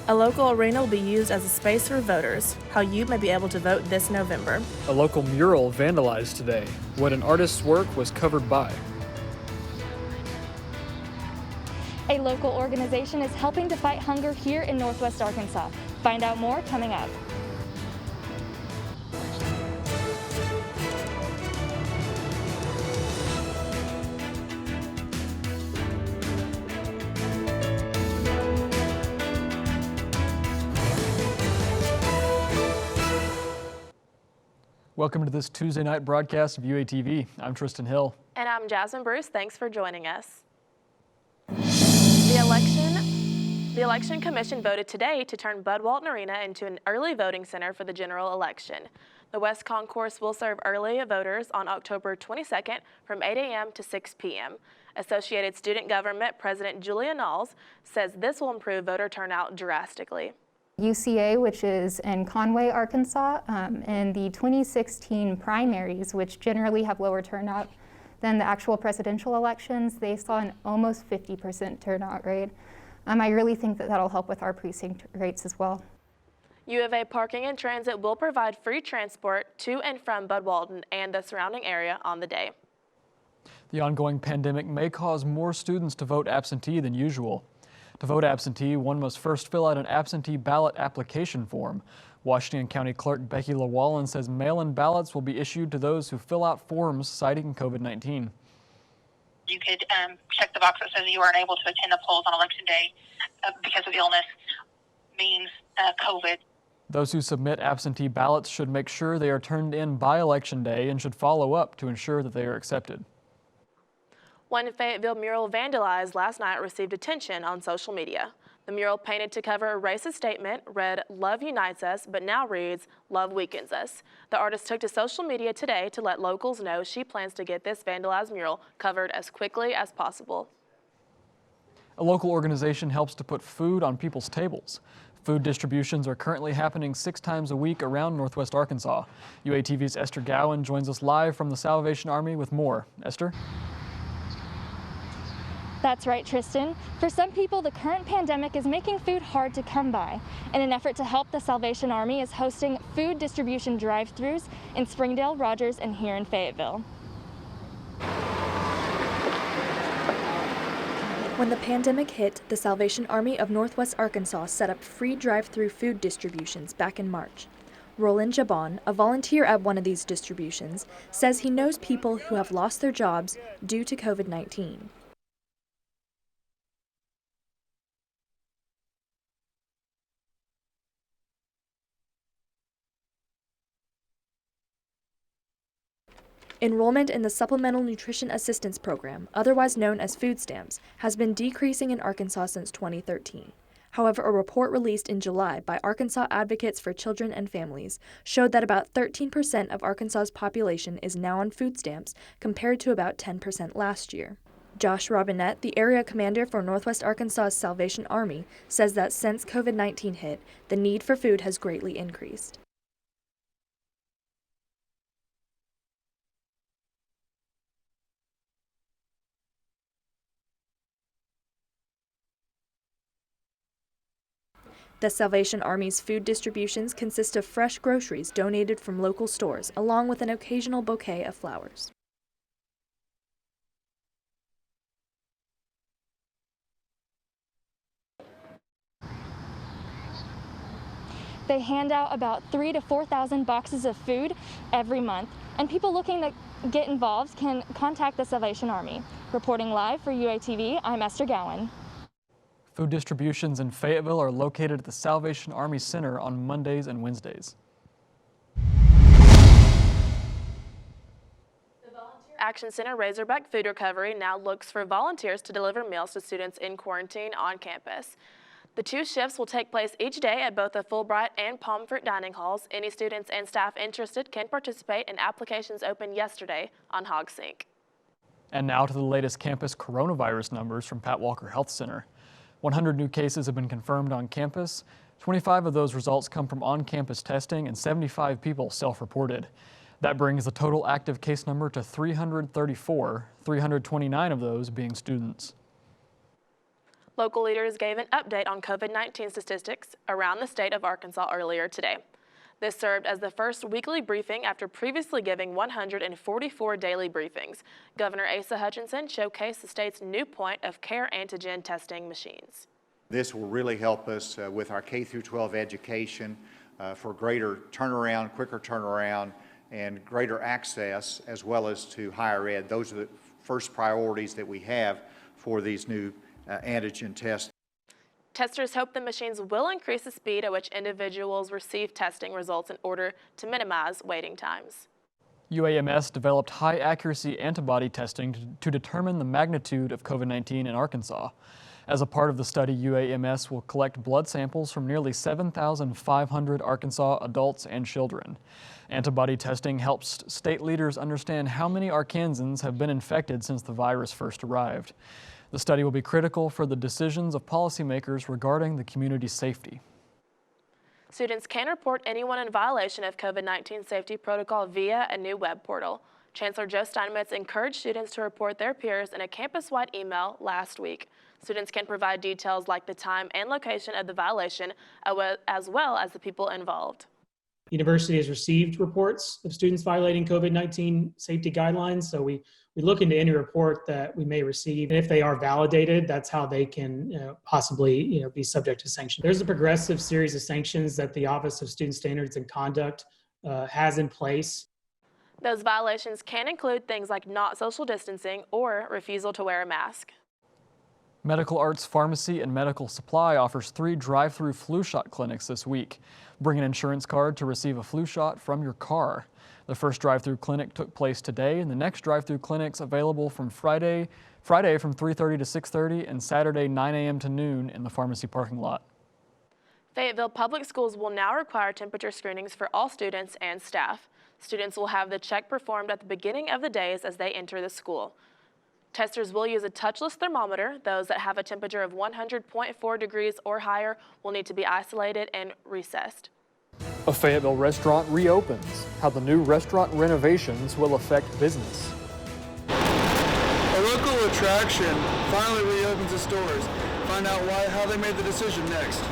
A local arena will be used as a space for voters, how you may be able to vote this November. A local mural vandalized today. What an artist's work was covered by. A local organization is helping to fight hunger here in Northwest Arkansas. Find out more coming up. Welcome to this Tuesday night broadcast of UATV. I'm Tristan Hill. And I'm Jasmine Bruce. Thanks for joining us. The Election Commission voted today to turn Bud Walton Arena into an early voting center for the general election. The West Concourse will serve early voters on October 22nd from 8 a.m. to 6 p.m. Associated Student Government President Julia Knowles says this will improve voter turnout drastically. UCA, which is in Conway, Arkansas, and the 2016 primaries, which generally have lower turnout than the actual presidential elections, they saw an almost 50% turnout rate. I really think that that'll help with our precinct rates as well. U of A Parking and Transit will provide free transport to and from Bud Walton and the surrounding area on the day. The ongoing pandemic may cause more students to vote absentee than usual. To vote absentee, one must first fill out an absentee ballot application form. Washington County Clerk Becky Llewellyn says mail-in ballots will be issued to those who fill out forms citing COVID-19. You could check the box that says you are unable to attend the polls on election day because of illness, means COVID. Those who submit absentee ballots should make sure they are turned in by election day and should follow up to ensure that they are accepted. One Fayetteville mural vandalized last night received attention on social media. The mural, painted to cover a racist statement, read "Love unites us," but now reads "Love weakens us." The artist took to social media today to let locals know she plans to get this vandalized mural covered as quickly as possible. A local organization helps to put food on people's tables. Food distributions are currently happening 6 times a week around Northwest Arkansas. UATV's Esther Gowan joins us live from the Salvation Army with more. Esther? That's right, Tristan. For some people, the current pandemic is making food hard to come by. In an effort to help, the Salvation Army is hosting food distribution drive-thrus in Springdale, Rogers, and here in Fayetteville. When the pandemic hit, the Salvation Army of Northwest Arkansas set up free drive-thru food distributions back in March. Roland Jabon, a volunteer at one of these distributions, says he knows people who have lost their jobs due to COVID-19. Enrollment in the Supplemental Nutrition Assistance Program, otherwise known as food stamps, has been decreasing in Arkansas since 2013. However, a report released in July by Arkansas Advocates for Children and Families showed that about 13% of Arkansas's population is now on food stamps, compared to about 10% last year. Josh Robinette, the area commander for Northwest Arkansas's Salvation Army, says that since COVID-19 hit, the need for food has greatly increased. The Salvation Army's food distributions consist of fresh groceries donated from local stores, along with an occasional bouquet of flowers. They hand out about 3,000 to 4,000 boxes of food every month, and people looking to get involved can contact the Salvation Army. Reporting live for UATV, I'm Esther Gowan. Food distributions in Fayetteville are located at the Salvation Army Center on Mondays and Wednesdays. Action Center Razorback Food Recovery now looks for volunteers to deliver meals to students in quarantine on campus. The 2 shifts will take place each day at both the Fulbright and Pomfret dining halls. Any students and staff interested can participate, and applications opened yesterday on HogSync. And now to the latest campus coronavirus numbers from Pat Walker Health Center. 100 new cases have been confirmed on campus. 25 of those results come from on-campus testing, and 75 people self-reported. That brings the total active case number to 334, 329 of those being students. Local leaders gave an update on COVID-19 statistics around the state of Arkansas earlier today. This served as the first weekly briefing after previously giving 144 daily briefings. Governor Asa Hutchinson showcased the state's new point of care antigen testing machines. This will really help us with our K through 12 education for greater turnaround, quicker turnaround, and greater access, as well as to higher ed. Those are the first priorities that we have for these new antigen tests. Testers hope the machines will increase the speed at which individuals receive testing results in order to minimize waiting times. UAMS developed high-accuracy antibody testing to determine the magnitude of COVID-19 in Arkansas. As a part of the study, UAMS will collect blood samples from nearly 7,500 Arkansas adults and children. Antibody testing helps state leaders understand how many Arkansans have been infected since the virus first arrived. The study will be critical for the decisions of policymakers regarding the community's safety. Students can report anyone in violation of COVID-19 safety protocol via a new web portal. Chancellor Joe Steinmetz encouraged students to report their peers in a campus-wide email last week. Students can provide details like the time and location of the violation, as well as the people involved. The university has received reports of students violating COVID-19 safety guidelines, so we look into any report that we may receive. And if they are validated, that's how they can possibly be subject to sanction. There's a progressive series of sanctions that the Office of Student Standards and Conduct has in place. Those violations can include things like not social distancing or refusal to wear a mask. Medical Arts Pharmacy and Medical Supply offers 3 drive-through flu shot clinics this week. Bring an insurance card to receive a flu shot from your car. The first drive-through clinic took place today, and the next drive-through clinic's available from Friday from 3:30 to 6:30 and Saturday 9 a.m. to noon in the pharmacy parking lot. Fayetteville Public Schools will now require temperature screenings for all students and staff. Students will have the check performed at the beginning of the days as they enter the school. Testers will use a touchless thermometer. Those that have a temperature of 100.4 degrees or higher will need to be isolated and recessed. A Fayetteville restaurant reopens. How the new restaurant renovations will affect business. A local attraction finally reopens its doors. Find out how they made the decision next.